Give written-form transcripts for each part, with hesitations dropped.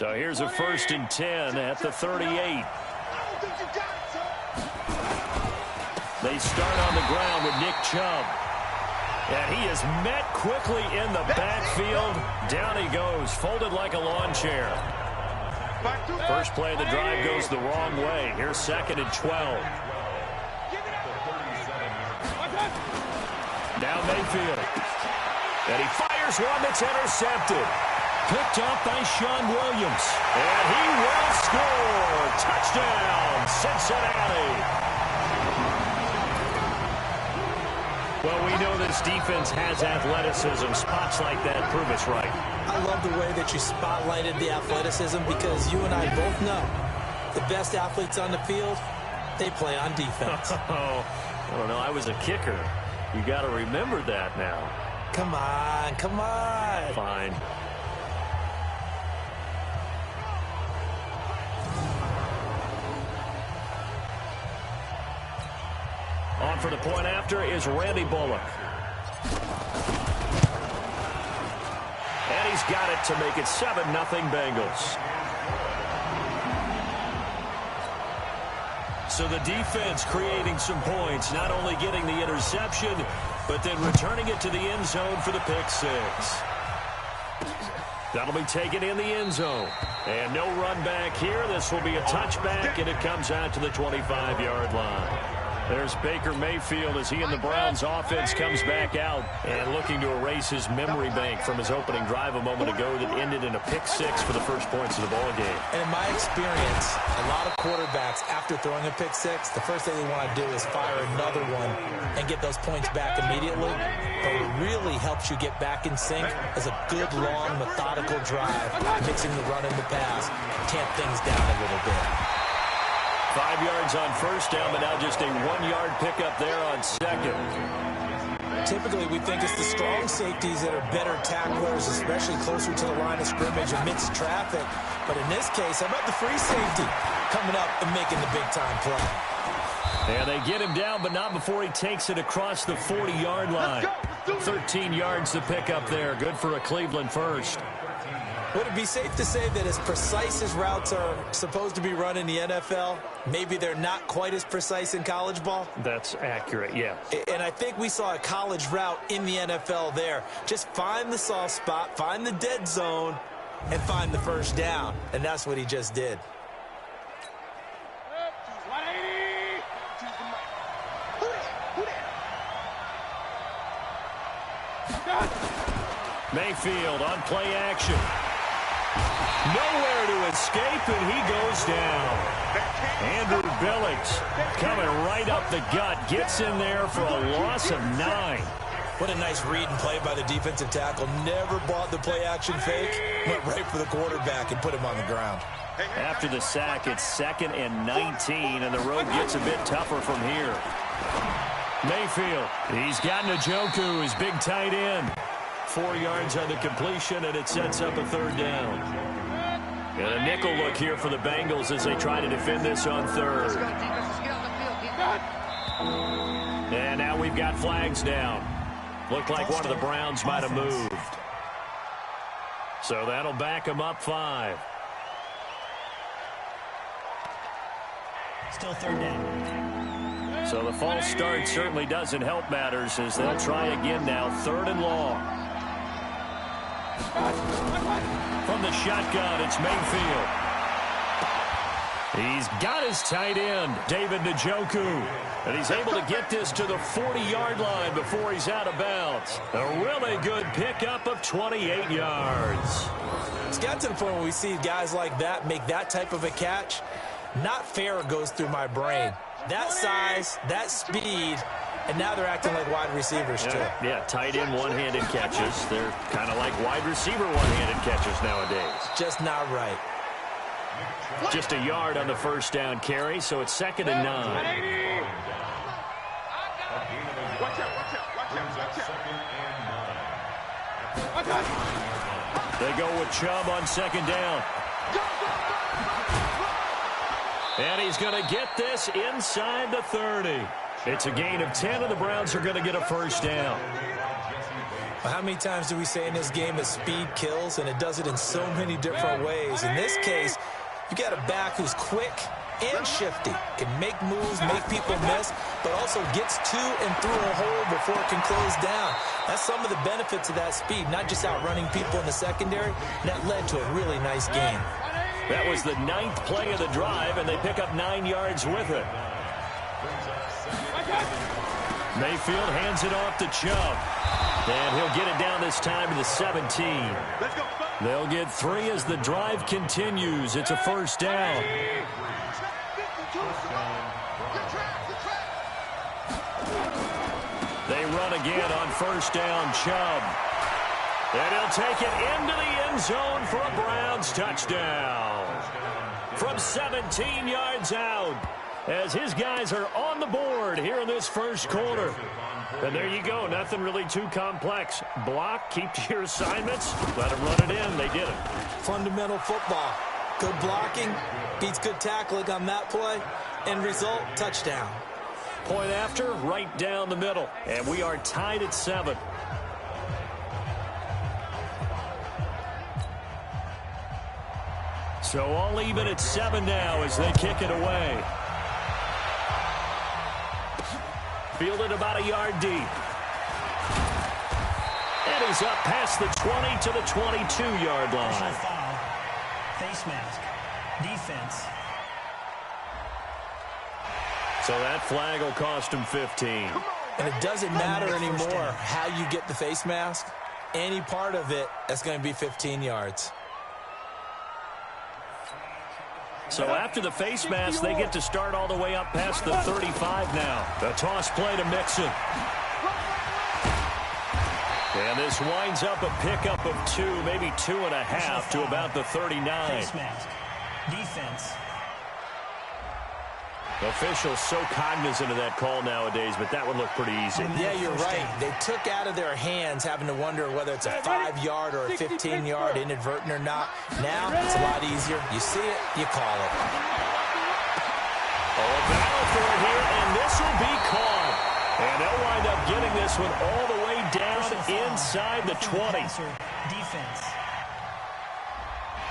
So here's a 1st and 10 at the 38. They start on the ground with Nick Chubb. And he is met quickly in the backfield. Down he goes, folded like a lawn chair. First play of the drive goes the wrong way. Here's 2nd and 12. Now Mayfield. And he fires one that's intercepted. Picked up by Sean Williams. And he will score. Touchdown, Cincinnati. Well, we know this defense has athleticism. Spots like that prove us right. I love the way that you spotlighted the athleticism because you and I both know the best athletes on the field, they play on defense. I don't know. I was a kicker. You got to remember that now. Come on, come on. Fine. On for the point after is Randy Bullock. And he's got it to make it 7-0 Bengals. So the defense creating some points, not only getting the interception, but then returning it to the end zone for the pick six. That'll be taken in the end zone. And no run back here. This will be a touchback, and it comes out to the 25-yard line. There's Baker Mayfield as he and the Browns offense comes back out and looking to erase his memory bank from his opening drive a moment ago that ended in a pick six for the first points of the ball game. And in my experience, a lot of quarterbacks, after throwing a pick six, the first thing they want to do is fire another one and get those points back immediately. But what really helps you get back in sync is a good, long, methodical drive, mixing the run and the pass, tamp things down a little bit. 5 yards on first down, but now just a 1-yard pickup there on second. Typically, we think it's the strong safeties that are better tacklers, especially closer to the line of scrimmage amidst traffic. But in this case, how about the free safety coming up and making the big-time play? And they get him down, but not before he takes it across the 40-yard line. 13 yards to pick up there. Good for a Cleveland first. Would it be safe to say that as precise as routes are supposed to be run in the NFL, maybe they're not quite as precise in college ball? That's accurate, yeah. And I think we saw a college route in the NFL there. Just find the soft spot, find the dead zone, and find the first down. And that's what he just did. Mayfield on play action. Nowhere to escape, and he goes down. Andrew Billings coming right up the gut. Gets in there for a loss of 9. What a nice read and play by the defensive tackle. Never bought the play-action fake. Went right for the quarterback and put him on the ground. After the sack, it's 2nd and 19, and the road gets a bit tougher from here. Mayfield, he's got Njoku, his big tight end. 4 yards on the completion, and it sets up a 3rd down. And a nickel look here for the Bengals as they try to defend this on 3rd. And now we've got flags down. Looked like one of the Browns might have moved. So that'll back them up 5. Still 3rd down. So the false start certainly doesn't help matters as they'll try again now. 3rd and long. From the shotgun, it's Mayfield. He's got his tight end, David Njoku. And he's able to get this to the 40-yard line before he's out of bounds. A really good pickup of 28 yards. It's got to the point where we see guys like that make that type of a catch. Not fair goes through my brain. That size, that speed, and now they're acting like wide receivers, too. Yeah, tight end one-handed catches. They're kind of like wide receiver one-handed catches nowadays. Just not right. Just a yard on the first down carry, so it's 2nd and 9. They go with Chubb on 2nd down. And he's going to get this inside the 30. It's a gain of 10, and the Browns are going to get a first down. Well, how many times do we say in this game that speed kills, and it does it in so many different ways? In this case, you got a back who's quick and shifty, can make moves, make people miss, but also gets to and through a hole before it can close down. That's some of the benefits of that speed, not just outrunning people in the secondary. And that led to a really nice game. That was the 9th play of the drive, and they pick up 9 yards with it. Mayfield hands it off to Chubb. And he'll get it down this time to the 17. They'll get 3 as the drive continues. It's a first down. They run again on first down, Chubb. And he'll take it into the end zone for a Browns touchdown. From 17 yards out, as his guys are on the board here in this first quarter. And there you go. Nothing really too complex. Block, keep to your assignments, let them run it in. They did it. Fundamental football. Good blocking beats good tackling on that play. End result, touchdown. Point after, right down the middle. And we are tied at 7. So all even at 7 now as they kick it away. Fielded about a yard deep. And he's up past the 20 to the 22-yard line. Foul. Face mask. Defense. So that flag will cost him 15. And it doesn't matter anymore how you get the face mask. Any part of it, that's going to be 15 yards. So after the face mask, they get to start all the way up past the 35 now. The toss play to Mixon. And this winds up a pickup of 2, maybe 2.5 to about the 39. Face mask. Defense. Officials so cognizant of that call nowadays, but that would look pretty easy. Yeah, you're right. They took out of their hands having to wonder whether it's a 5-yard or a 15-yard, inadvertent or not. Now, it's a lot easier. You see it, you call it. Oh, a battle for it here, and this will be caught. And they'll wind up getting this one all the way down inside the 20. Defense.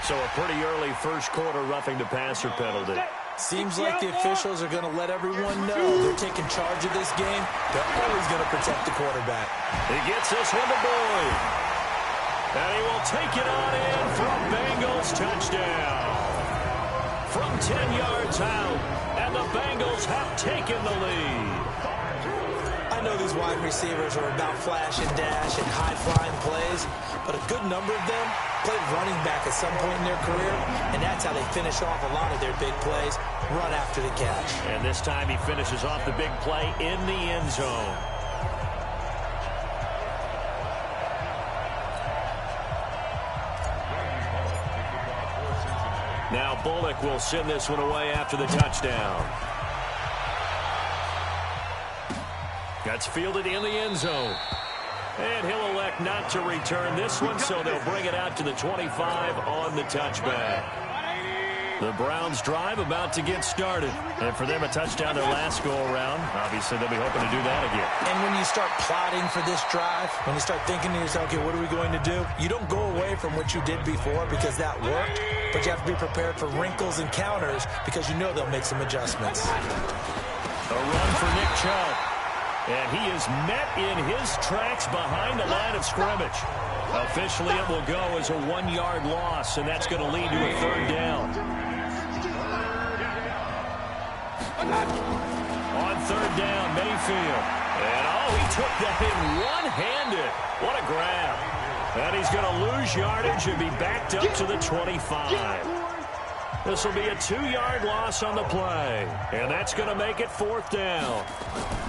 So a pretty early first quarter roughing the passer penalty. Seems like the officials are going to let everyone know they're taking charge of this game. They're always going to protect the quarterback. He gets this one to Boyd. And he will take it on in for a Bengals touchdown. From 10 yards out, and the Bengals have taken the lead. I know these wide receivers are about flash and dash and high-flying plays, but a good number of them played running back at some point in their career, and that's how they finish off a lot of their big plays, run after the catch. And this time he finishes off the big play in the end zone. Now Bullock will send this one away after the touchdown. That's fielded in the end zone. And he'll elect not to return this one, so they'll bring it out to the 25 on the touchback. The Browns drive about to get started. And for them, a touchdown their last go-around. Obviously, they'll be hoping to do that again. And when you start plotting for this drive, when you start thinking to yourself, okay, what are we going to do? You don't go away from what you did before because that worked, but you have to be prepared for wrinkles and counters because you know they'll make some adjustments. A run for Nick Chubb. And he is met in his tracks behind the line of scrimmage. Officially, it will go as a 1-yard loss, and that's going to lead to a third down. On third down, Mayfield. And, he took that in one-handed. What a grab. And he's going to lose yardage and be backed up to the 25. This will be a 2-yard loss on the play. And that's going to make it fourth down.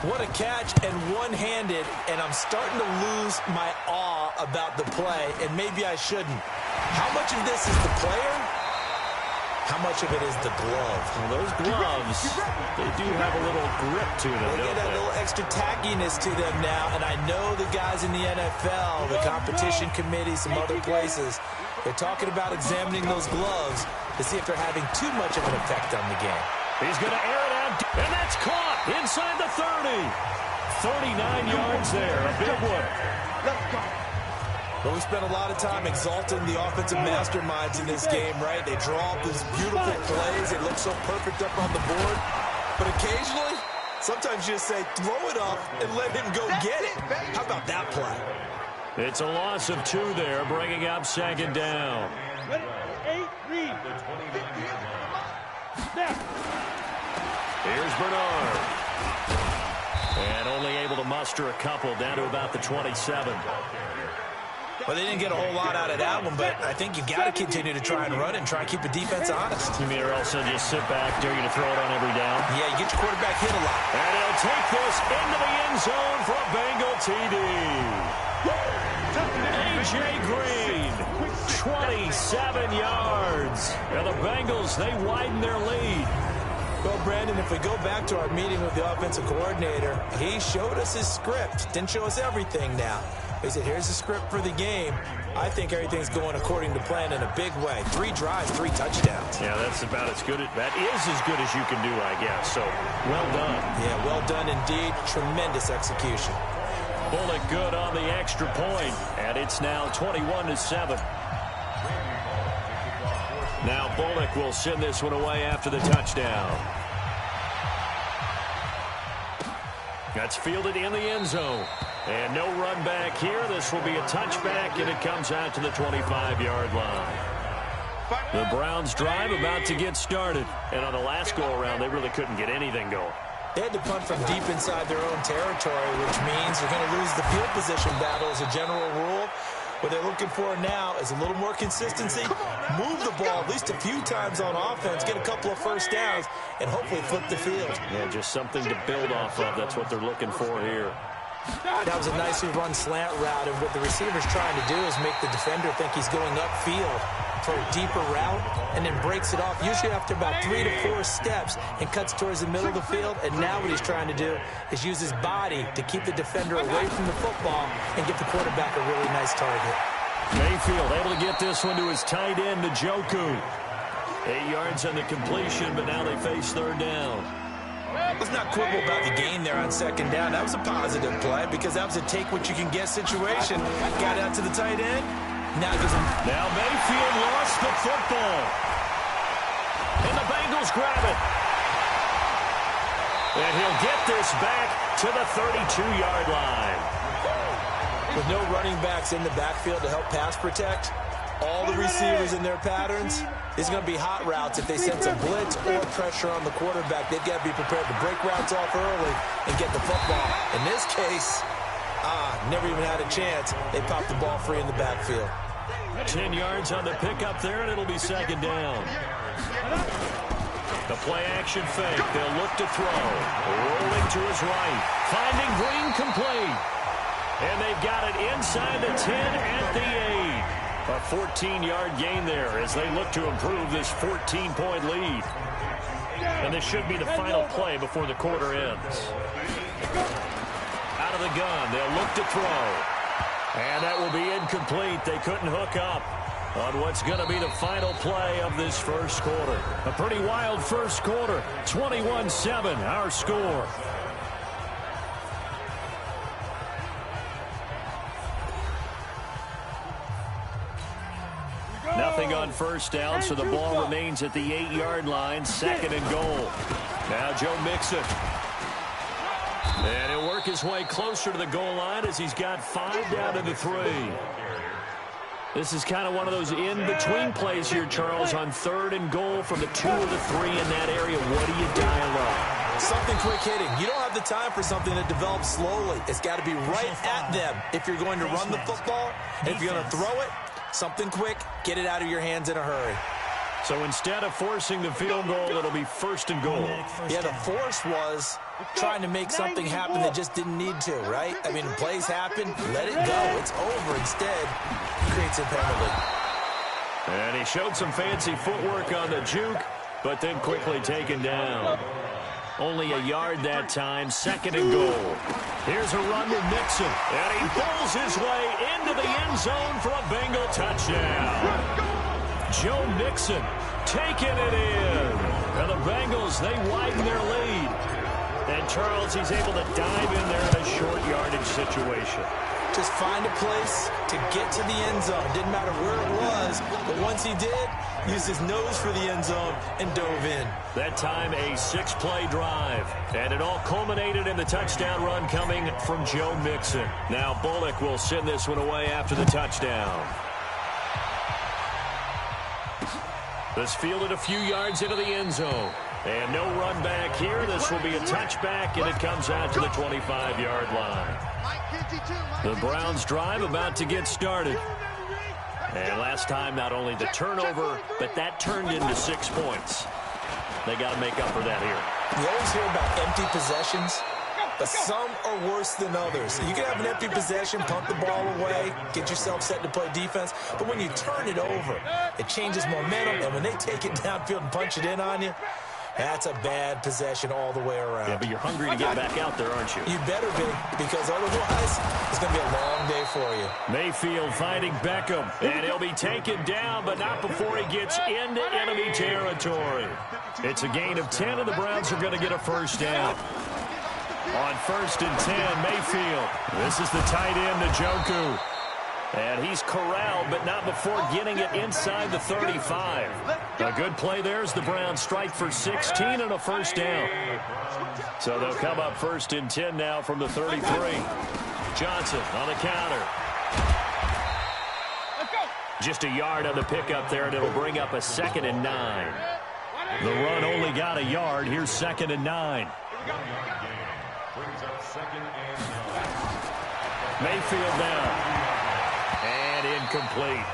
What a catch and one-handed, and I'm starting to lose my awe about the play, and maybe I shouldn't. How much of this is the player? How much of it is the glove? Well, those gloves, they do have a little grip to them, they get a little extra tackiness to them now, and I know the guys in the NFL, the competition committee, some other places, they're talking about examining those gloves to see if they're having too much of an effect on the game. He's going to air it out, and that's caught inside the 30. 39 yards there, a big one. But we spent a lot of time exalting the offensive masterminds in this game, right? They draw up these beautiful plays. They look so perfect up on the board. But occasionally, sometimes you just say, throw it up and let him go get it. How about that play? It's a loss of 2 there, bringing up second down. Here's Bernard. And only able to muster a couple down to about the 27. Well, they didn't get a whole lot out of that one, but I think you've got to continue to try and run and try and keep the defense honest. You mean or else they'll just sit back, dare you to throw it on every down? Yeah, you get your quarterback hit a lot. And he'll take this into the end zone for a Bengal TD. A.J. Green, 27 yards. And the Bengals, they widen their lead. Well, Brandon, if we go back to our meeting with the offensive coordinator, he showed us his script. Didn't show us everything now. He said, here's the script for the game. I think everything's going according to plan in a big way. 3 drives, 3 touchdowns. Yeah, that's about as good. That is as good as you can do, I guess. So, well done. Yeah, well done indeed. Tremendous execution. Bullock good on the extra point, and it's now 21-7. Now Bullock will send this one away after the touchdown. That's fielded in the end zone. And no run back here. This will be a touchback, and it comes out to the 25-yard line. The Browns drive about to get started. And on the last go-around, they really couldn't get anything going. They had to punt from deep inside their own territory, which means they're going to lose the field position battle as a general rule. What they're looking for now is a little more consistency, move the ball at least a few times on offense, get a couple of first downs, and hopefully flip the field. Yeah, just something to build off of. That's what they're looking for here. That was a nicely run slant route, and what the receiver's trying to do is make the defender think he's going upfield for a deeper route, and then breaks it off, usually after about 3 to 4 steps, and cuts towards the middle of the field. And now what he's trying to do is use his body to keep the defender away from the football and give the quarterback a really nice target. Mayfield able to get this one to his tight end, Njoku. 8 yards on the completion, but now they face third down. Let's not quibble about the gain there on second down. That was a positive play because that was a take-what-you-can-get situation. Got out to the tight end. Now Mayfield lost the football. And the Bengals grab it. And he'll get this back to the 32-yard line. With no running backs in the backfield to help pass protect, all the receivers in their patterns, it's going to be hot routes. If they sense a blitz or pressure on the quarterback, they've got to be prepared to break routes off early and get the football. In this case, never even had a chance. They popped the ball free in the backfield. 10 yards on the pickup there, and it'll be second down. The play-action fake. They'll look to throw. Rolling to his right. Finding Green complete. And they've got it inside the 10 at the 8. A 14-yard gain there as they look to improve this 14-point lead. And this should be the final play before the quarter ends. Out of the gun, they'll look to throw. And that will be incomplete. They couldn't hook up on what's going to be the final play of this first quarter. A pretty wild first quarter. 21-7, our score. Nothing on first down, so the ball remains at the 8-yard line, second and goal. Now Joe Mixon. And he'll work his way closer to the goal line as he's got 5 down to the 3. This is kind of one of those in-between plays here, Charles, on third and goal from the 2 or the 3 in that area. What do you dial up? Something quick hitting. You don't have the time for something that develops slowly. It's got to be right at them if you're going to run the football. And if you're going to throw it, something quick, get it out of your hands in a hurry. So instead of forcing the field goal, it'll be first and goal. Yeah, the force was trying to make something happen that just didn't need to, right? I mean, plays happen, let it go. It's over. Instead, creates a penalty. And he showed some fancy footwork on the juke, but then quickly taken down. Only a yard that time, second and goal. Here's a run with Mixon, and he pulls his way into the end zone for a Bengal touchdown. Joe Mixon taking it in. And the Bengals, they widen their lead. And Charles, he's able to dive in there in a short yardage situation. just find a place to get to the end zone. Didn't matter where it was, but once he did, used his nose for the end zone and dove in. That time a 6-play drive. And it all culminated in the touchdown run coming from Joe Mixon. Now Bullock will send this one away after the touchdown. This fielded a few yards into the end zone. And no run back here. This will be a touchback, and it comes out to the 25-yard line. The Browns drive about to get started. And last time, not only the turnover, but that turned into 6 points. They got to make up for that here. You always hear about empty possessions, but some are worse than others. You can have an empty possession, pump the ball away, get yourself set to play defense, but when you turn it over, it changes momentum, and when they take it downfield and punch it in on you, that's a bad possession all the way around. Yeah, but you're hungry to get back out there, aren't you? You better be, because otherwise it's going to be a long day for you. Mayfield finding Beckham, and he'll be taken down, but not before he gets into enemy territory. It's a gain of 10, and the Browns are going to get a first down. On 1st and 10, Mayfield. This is the tight end, Njoku. And he's corralled, but not before getting it inside the 35. A good play there as the Browns strike for 16 and a first down. So they'll come up 1st and 10 now from the 33. Johnson on the counter. Just a yard on the pickup there, and it'll bring up a 2nd and 9. The run only got a yard. Here's 2nd and 9. Mayfield now. And incomplete.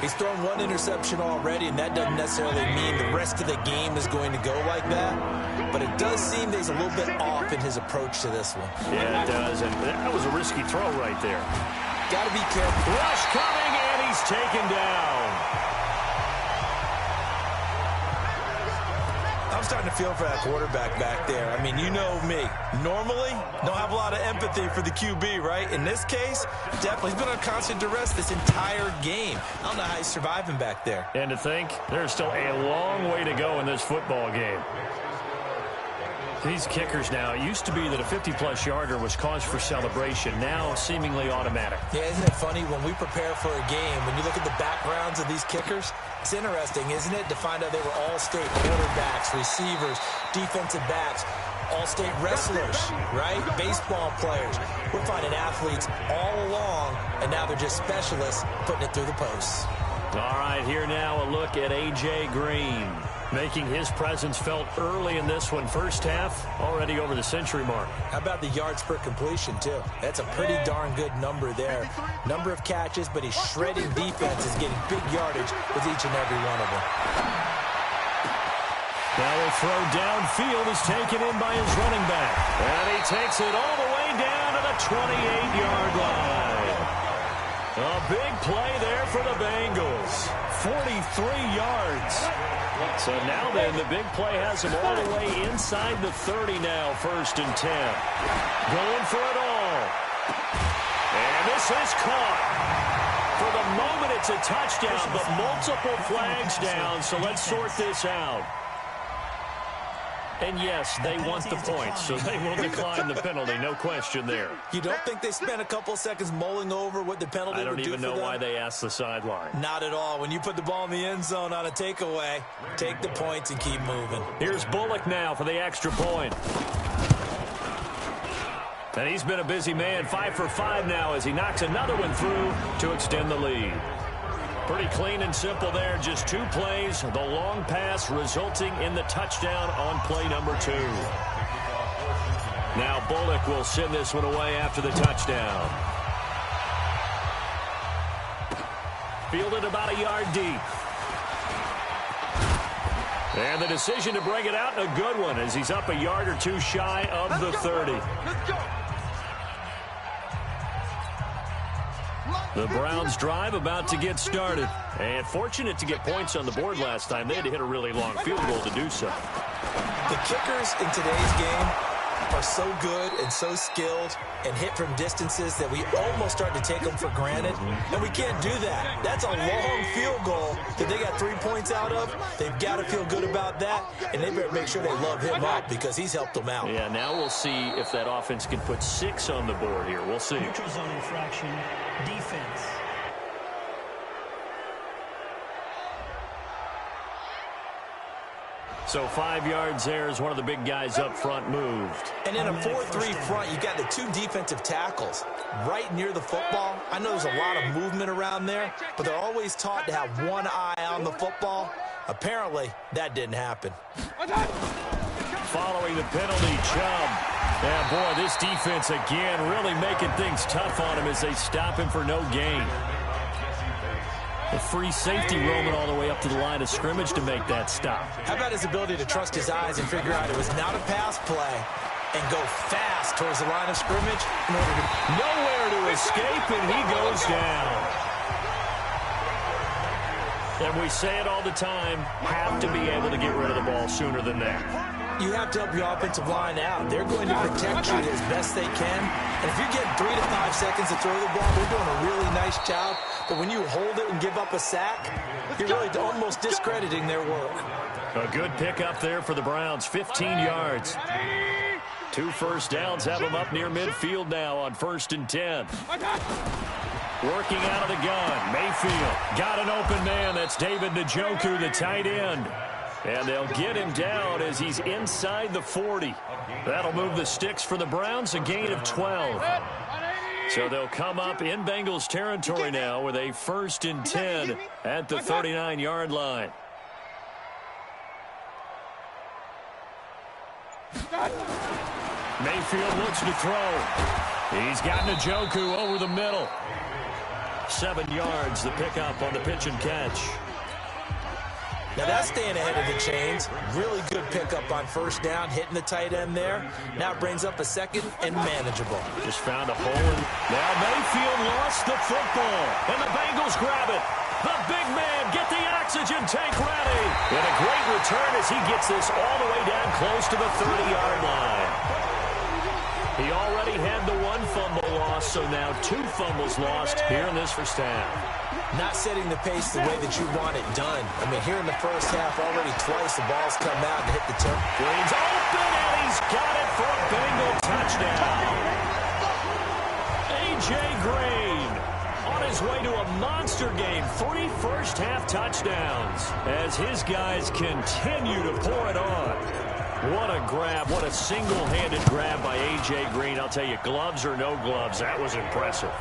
He's thrown 1 interception already, and that doesn't necessarily mean the rest of the game is going to go like that. But it does seem that he's a little bit off in his approach to this one. Yeah, it does. And that was a risky throw right there. Got to be careful. Rush coming, and he's taken down. I'm starting to feel for that quarterback back there. I mean, you know me. Normally, don't have a lot of empathy for the QB, right? In this case, definitely. He's been on constant duress this entire game. I don't know how he's surviving back there. And to think, there's still a long way to go in this football game. These kickers now, it used to be that a 50-plus yarder was cause for celebration. Now, seemingly automatic. Yeah, isn't it funny? When we prepare for a game, when you look at the backgrounds of these kickers, it's interesting, isn't it, to find out they were all-state quarterbacks, receivers, defensive backs, all-state wrestlers, right? Baseball players. We're finding athletes all along, and now they're just specialists putting it through the posts. All right, here now a look at A.J. Green, making his presence felt early in this one. First half, already over the century mark. How about the yards per completion, too? That's a pretty darn good number there. Number of catches, but he's shredding defenses, getting big yardage with each and every one of them. Now a throw downfield is taken in by his running back. And he takes it all the way down to the 28-yard line. A big play there for the Bengals. 43 yards. So now then, the big play has him all the way inside the 30 now, 1st and 10. Going for it all. And this is caught. For the moment, it's a touchdown, but multiple flags down, so let's sort this out. And yes, they want the points, so they will decline the penalty, no question there. You don't think they spent a couple seconds mulling over what the penalty would do for them? I don't even know why they asked the sideline. Not at all. When you put the ball in the end zone on a takeaway, take the points and keep moving. Here's Bullock now for the extra point. And he's been a busy man, 5 for 5 now as he knocks another one through to extend the lead. Pretty clean and simple there, just 2 plays. The long pass resulting in the touchdown on play number 2. Now Bullock will send this one away after the touchdown. Fielded about a yard deep. And the decision to bring it out, a good one, as he's up a yard or 2 shy of the 30. The Browns drive about to get started. And fortunate to get points on the board last time. They had to hit a really long field goal to do so. The kickers in today's game are so good and so skilled and hit from distances that we almost start to take them for granted, and we can't do that. That's a long field goal that they got 3 points out of. They've got to feel good about that, and they better make sure they love him up because he's helped them out. Yeah, now we'll see if that offense can put 6 on the board here. We'll see. Neutral zone infraction, defense. So 5 yards there as one of the big guys up front moved. And in a 4-3 front, you've got the 2 defensive tackles right near the football. I know there's a lot of movement around there, but they're always taught to have one eye on the football. Apparently, that didn't happen. Following the penalty, Chubb. Yeah, boy, this defense again really making things tough on him as they stop him for no gain. A free safety roaming all the way up to the line of scrimmage to make that stop. How about his ability to trust his eyes and figure out it was not a pass play and go fast towards the line of scrimmage in order to... Nowhere to escape, and he goes down. And we say it all the time, have to be able to get rid of the ball sooner than that. You have to help your offensive line out. They're going to protect you as best they can. And if you're getting 3 to 5 seconds to throw the ball, they're doing a really nice job. But when you hold it and give up a sack, you're really almost discrediting their work. A good pickup there for the Browns, 15 yards. 2 first downs have them up near midfield now on 1st and 10. Working out of the gun, Mayfield got an open man. That's David Njoku, the tight end. And they'll get him down as he's inside the 40. That'll move the sticks for the Browns, a gain of 12. So they'll come up in Bengals territory now with a 1st and 10 at the 39-yard line. Mayfield looks to throw. He's got Njoku over the middle. 7 yards, the pickup on the pitch and catch. Now that's staying ahead of the chains. Really good pickup on 1st down, hitting the tight end there. Now it brings up a 2nd and manageable. Just found a hole. Now Mayfield lost the football, and the Bengals grab it. The big man, get the oxygen tank ready. And a great return as he gets this all the way down close to the 30-yard line. He already had the 1 fumble loss, so now 2 fumbles lost here in this first half. Not setting the pace the way that you want it done. I mean, here in the first half, already twice the ball's come out and hit the turf. Green's open, and he's got it for a Bengal touchdown. A.J. Green on his way to a monster game. 3 first-half touchdowns as his guys continue to pour it on. What a grab. What a single-handed grab by A.J. Green. I'll tell you, gloves or no gloves, that was impressive.